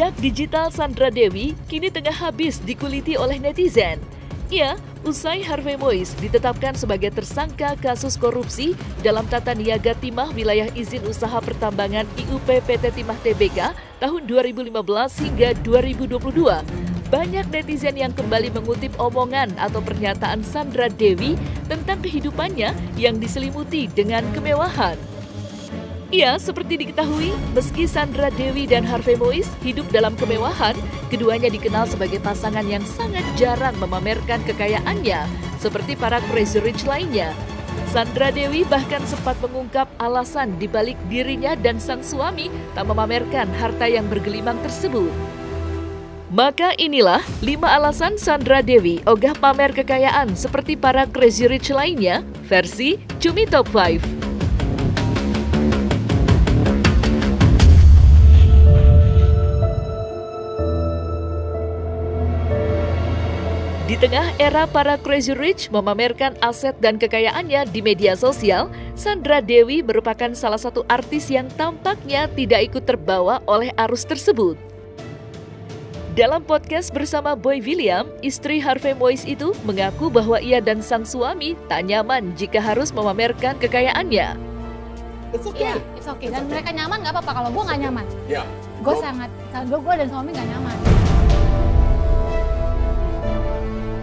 Jejak digital Sandra Dewi kini tengah habis dikuliti oleh netizen. Ya, usai Harvey Mois ditetapkan sebagai tersangka kasus korupsi dalam tata niaga timah wilayah izin usaha pertambangan IUP PT Timah Tbk tahun 2015 hingga 2022. Banyak netizen yang kembali mengutip omongan atau pernyataan Sandra Dewi tentang kehidupannya yang diselimuti dengan kemewahan. Ya, seperti diketahui, meski Sandra Dewi dan Harvey Mois hidup dalam kemewahan, keduanya dikenal sebagai pasangan yang sangat jarang memamerkan kekayaannya, seperti para crazy rich lainnya. Sandra Dewi bahkan sempat mengungkap alasan dibalik dirinya dan sang suami tak memamerkan harta yang bergelimang tersebut. Maka inilah 5 alasan Sandra Dewi ogah pamer kekayaan seperti para crazy rich lainnya, versi Cumi Top 5. Di tengah era para crazy rich memamerkan aset dan kekayaannya di media sosial, Sandra Dewi merupakan salah satu artis yang tampaknya tidak ikut terbawa oleh arus tersebut. Dalam podcast bersama Boy William, istri Harvey Mois itu mengaku bahwa ia dan sang suami tak nyaman jika harus memamerkan kekayaannya. It's okay. Iya, it's okay. Dan mereka nyaman nggak apa-apa, kalau gue nggak nyaman. Yeah. Gue dan suami nggak nyaman.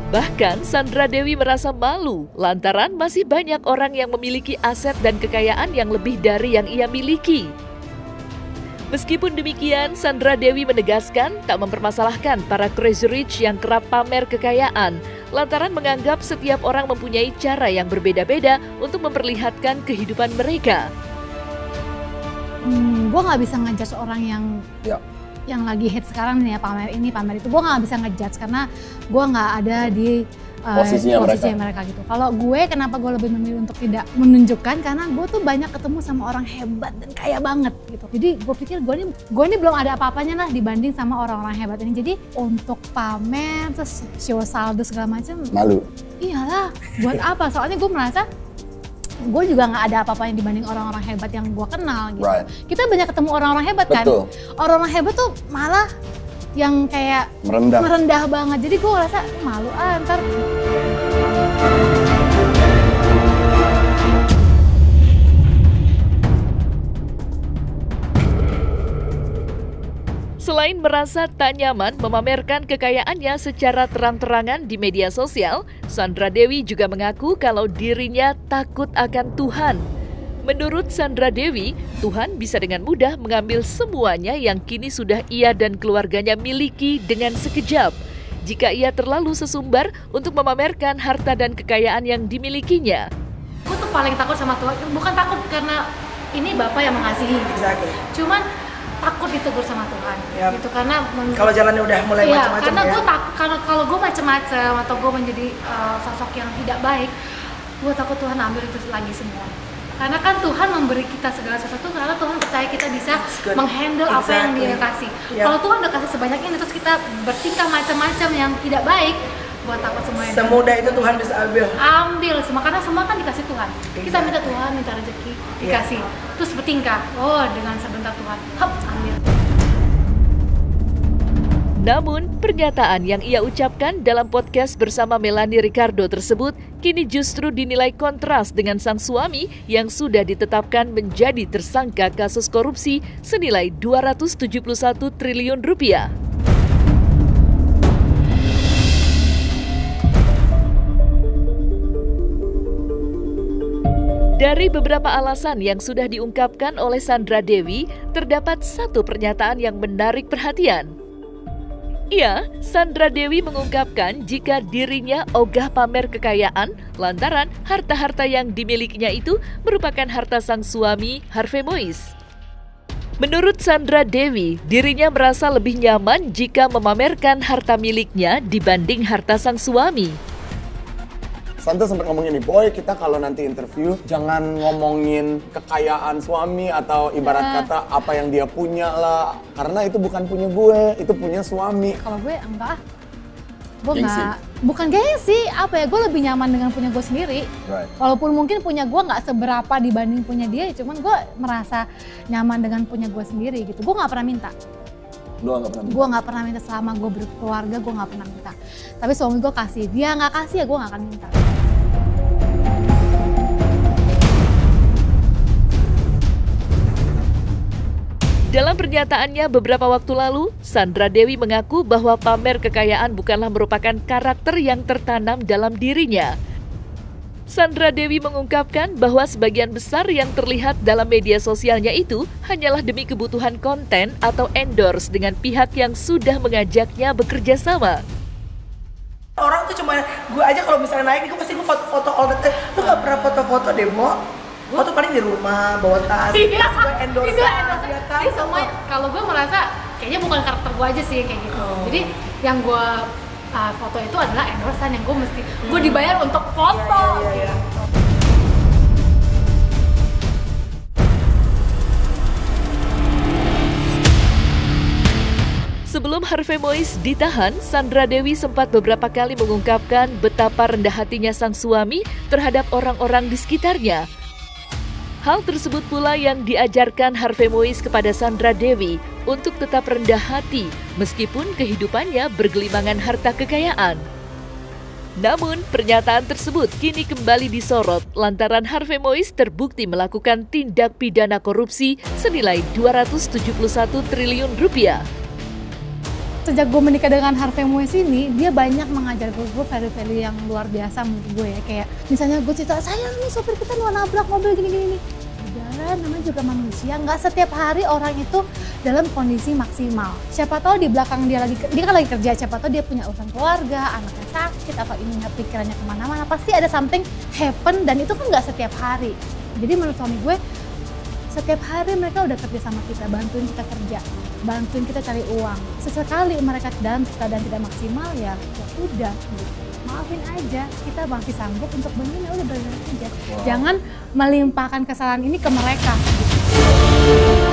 Bahkan Sandra Dewi merasa malu lantaran masih banyak orang yang memiliki aset dan kekayaan yang lebih dari yang ia miliki. Meskipun demikian, Sandra Dewi menegaskan tak mempermasalahkan para crazy rich yang kerap pamer kekayaan, lantaran menganggap setiap orang mempunyai cara yang berbeda-beda untuk memperlihatkan kehidupan mereka. Gue nggak bisa ngejudge orang yang lagi hit sekarang nih ya, pamer ini, pamer itu. Gue nggak bisa ngejudge karena gue nggak ada di posisinya mereka gitu. Kalau gue, kenapa gue lebih memilih untuk tidak menunjukkan, karena gue tuh banyak ketemu sama orang hebat dan kaya banget gitu. Jadi gue pikir gue ini belum ada apa-apanya lah dibanding sama orang-orang hebat ini. Jadi untuk pamer terus show saldo segala macam, malu. Iyalah, buat apa? Soalnya gue merasa gue juga nggak ada apa-apa yang dibanding orang-orang hebat yang gue kenal gitu. Right. Kita banyak ketemu orang-orang hebat kan. Betul. Orang-orang hebat tuh malah yang kayak merendah banget. Jadi gue ngerasa malu ntar. Selain merasa tak nyaman memamerkan kekayaannya secara terang-terangan di media sosial, Sandra Dewi juga mengaku kalau dirinya takut akan Tuhan. Menurut Sandra Dewi, Tuhan bisa dengan mudah mengambil semuanya yang kini sudah ia dan keluarganya miliki dengan sekejap, jika ia terlalu sesumbar untuk memamerkan harta dan kekayaan yang dimilikinya. Gue tuh paling takut sama Tuhan, bukan takut karena ini Bapak yang mengasihi, Exactly. Cuman takut ditegur sama Tuhan, gitu. Karena kalau jalannya udah mulai macam-macam karena ya. gue kalau gue macam-macam atau gue menjadi sosok yang tidak baik, gue takut Tuhan ambil itu lagi semua. Karena kan Tuhan memberi kita segala sesuatu karena Tuhan percaya kita bisa menghandle apa yang Dia kasih. Kalau Tuhan udah kasih sebanyak ini terus kita bertingkah macam-macam yang tidak baik, gue takut semuanya. Semudah itu Tuhan bisa ambil semua, karena semua kan dikasih Tuhan. Kita minta Tuhan, minta rezeki, dikasih. Terus bertingkah, dengan sebentar Tuhan, ambil. Namun, pernyataan yang ia ucapkan dalam podcast bersama Melanie Ricardo tersebut kini justru dinilai kontras dengan sang suami yang sudah ditetapkan menjadi tersangka kasus korupsi senilai 271 triliun rupiah. Dari beberapa alasan yang sudah diungkapkan oleh Sandra Dewi, terdapat satu pernyataan yang menarik perhatian. Ya, Sandra Dewi mengungkapkan jika dirinya ogah pamer kekayaan lantaran harta-harta yang dimilikinya itu merupakan harta sang suami Harvey Mois. Menurut Sandra Dewi, dirinya merasa lebih nyaman jika memamerkan harta miliknya dibanding harta sang suami. Sandra sempat ngomongin nih, Boy, kita kalau nanti interview jangan ngomongin kekayaan suami atau ibarat kata apa yang dia punya lah, karena itu bukan punya gue, itu punya suami. Kalau gue enggak, gue enggak, bukan gengsi, apa ya, gue lebih nyaman dengan punya gue sendiri. Right. Walaupun mungkin punya gue nggak seberapa dibanding punya dia, cuman gue merasa nyaman dengan punya gue sendiri gitu. Gue nggak pernah minta. Lu nggak pernah minta? Gue nggak pernah minta selama gue berkeluarga, gue nggak pernah minta. Tapi suami gue kasih, dia nggak kasih ya gue nggak akan minta. Dalam pernyataannya beberapa waktu lalu, Sandra Dewi mengaku bahwa pamer kekayaan bukanlah merupakan karakter yang tertanam dalam dirinya. Sandra Dewi mengungkapkan bahwa sebagian besar yang terlihat dalam media sosialnya itu hanyalah demi kebutuhan konten atau endorse dengan pihak yang sudah mengajaknya bekerja sama. Orang tuh cuma, gue aja kalau misalnya naik, gue pasti gue foto-foto all the time. Lu gak pernah foto-foto deh, Mo? Foto paling di rumah, bawa tas, Iya, gue endorse ya kan? Ini semua, kalau gue merasa kayaknya bukan karakter gue aja sih kayak gitu. Jadi yang gue foto itu adalah endorsean yang gue mesti, gue dibayar untuk foto. Iya. Sebelum Harvey Mois ditahan, Sandra Dewi sempat beberapa kali mengungkapkan betapa rendah hatinya sang suami terhadap orang-orang di sekitarnya. Hal tersebut pula yang diajarkan Harvey Mois kepada Sandra Dewi untuk tetap rendah hati meskipun kehidupannya bergelimangan harta kekayaan. Namun, pernyataan tersebut kini kembali disorot lantaran Harvey Mois terbukti melakukan tindak pidana korupsi senilai 271 triliun rupiah. Sejak gue menikah dengan Harvey Mois ini, dia banyak mengajar gue value-value yang luar biasa menurut gue ya. Kayak misalnya gue cerita, sayang nih sopir kita mau nabrak mobil gini-gini. Udah, namanya juga manusia, nggak setiap hari orang itu dalam kondisi maksimal. Siapa tahu di belakang dia kan lagi kerja, siapa tahu dia punya urusan keluarga, anaknya sakit, atau ininya pikirannya kemana-mana. Pasti ada something happen dan itu kan nggak setiap hari. Jadi menurut suami gue, setiap hari mereka udah kerja sama kita, bantuin kita kerja, bantuin kita cari uang. Sesekali mereka dalam keadaan tidak maksimal ya udah gitu. Maafin aja, kita masih sanggup untuk begini, udah bener aja. Jangan melimpahkan kesalahan ini ke mereka. Gitu.